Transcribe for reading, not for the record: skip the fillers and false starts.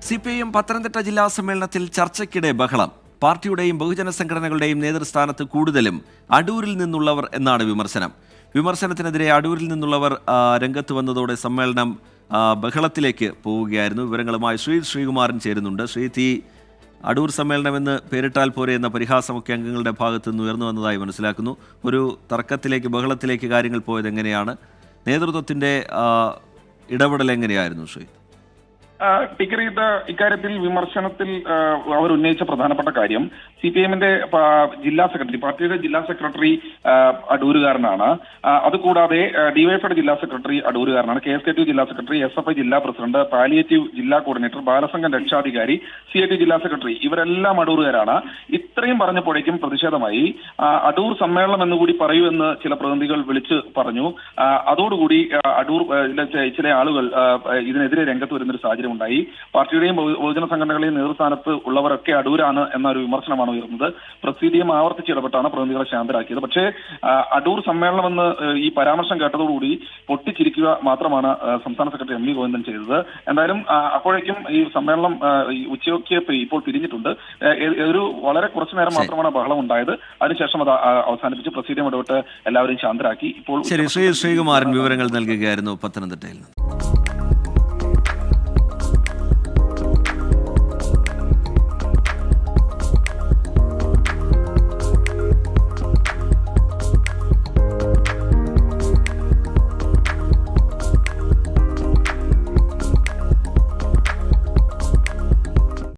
CPIM Pathanamthitta ജില്ലാ സമ്മേളനത്തിൽ ചർച്ചയ്ക്കിടെ ബഹളം. പാർട്ടിയുടെയും ബഹുജന സംഘടനകളുടെയും നേതൃസ്ഥാനത്ത് കൂടുതലും അടൂരിൽ നിന്നുള്ളവർ എന്നാണ് വിമർശനത്തിനെതിരെ അടൂരിൽ നിന്നുള്ളവർ രംഗത്ത് വന്നതോടെ സമ്മേളനം ബഹളത്തിലേക്ക് പോവുകയായിരുന്നു. വിവരങ്ങളുമായി ശ്രീകുമാരൻ ചേരുന്നുണ്ട്. ഈ അടൂർ സമ്മേളനം എന്ന് പേരിട്ടാൽ പോരെ എന്ന പരിഹാസമൊക്കെ അംഗങ്ങളുടെ ഭാഗത്തു നിന്ന് ഉയർന്നു വന്നതായി മനസ്സിലാക്കുന്നു. ഒരു തർക്കത്തിലേക്ക് ബഹളത്തിലേക്ക് കാര്യങ്ങൾ പോയത് എങ്ങനെയാണ്? നേതൃത്വത്തിൻ്റെ ഇടപെടൽ എങ്ങനെയായിരുന്നു ഇക്കാര്യത്തിൽ വിമർശനത്തിൽ അവർ ഉന്നയിച്ച പ്രധാനപ്പെട്ട കാര്യം CPIMന്റെ ജില്ലാ സെക്രട്ടറി, പാർട്ടിയുടെ ജില്ലാ സെക്രട്ടറി അടൂരുകാരനാണ്. അതുകൂടാതെ ഡിവൈഎഫ്ഐയുടെ ജില്ലാ സെക്രട്ടറി അടൂരുകാരനാണ്. KSKTU ജില്ലാ സെക്രട്ടറി, SFI ജില്ലാ പ്രസിഡന്റ്, പാലിയേറ്റീവ് ജില്ലാ കോർഡിനേറ്റർ, ബാലസംഘം രക്ഷാധികാരി, CIT ജില്ലാ സെക്രട്ടറി ഇവരെല്ലാം അടൂരുകാരാണ്. ഇത്രയും പറഞ്ഞപ്പോഴേക്കും പ്രതിഷേധമായി. അടൂർ സമ്മേളനം എന്നുകൂടി പറയൂ എന്ന് ചില പ്രതിനിധികൾ വിളിച്ചു പറഞ്ഞു. അതോടുകൂടി അടൂർ ചില ആളുകൾ ഇതിനെതിരെ രംഗത്ത് വരുന്നൊരു സാഹചര്യം ഉണ്ടായി. പാർട്ടിയുടെയും ബഹുജന സംഘടനകളുടെയും നേതൃസ്ഥാനത്ത് ഉള്ളവരൊക്കെ അടൂരാണ് എന്നൊരു വിമർശനമാണ് ഉയർന്നത്. പ്രസിദ്ധിയും ആവർത്തിച്ചിടപെട്ടാണ് പ്രതിനിധികളെ ശാന്തരാക്കിയത്. പക്ഷേ അടൂർ സമ്മേളനം എന്ന് ഈ പരാമർശം കേട്ടതോടുകൂടി പൊട്ടിച്ചിരിക്കുക മാത്രമാണ് സംസ്ഥാന സെക്രട്ടറി MV ഗോവിന്ദൻ ചെയ്തത്. എന്തായാലും അപ്പോഴേക്കും ഈ സമ്മേളനം ഉച്ചയ്ക്ക് ഇപ്പോൾ പിരിഞ്ഞിട്ടുണ്ട്. ഒരു വളരെ കുറച്ചു നേരം മാത്രമാണ് ബഹളം ഉണ്ടായത്. അതിനുശേഷം അത് അവസാനിപ്പിച്ച് പ്രസിദ്ധിയും ഇടപെട്ട് എല്ലാവരെയും ശാന്തരാക്കി. ഇപ്പോൾ ശ്രീകുമാരൻ വിവരങ്ങൾ നൽകുകയായിരുന്നു പത്തനംതിട്ടയിൽ നിന്ന്.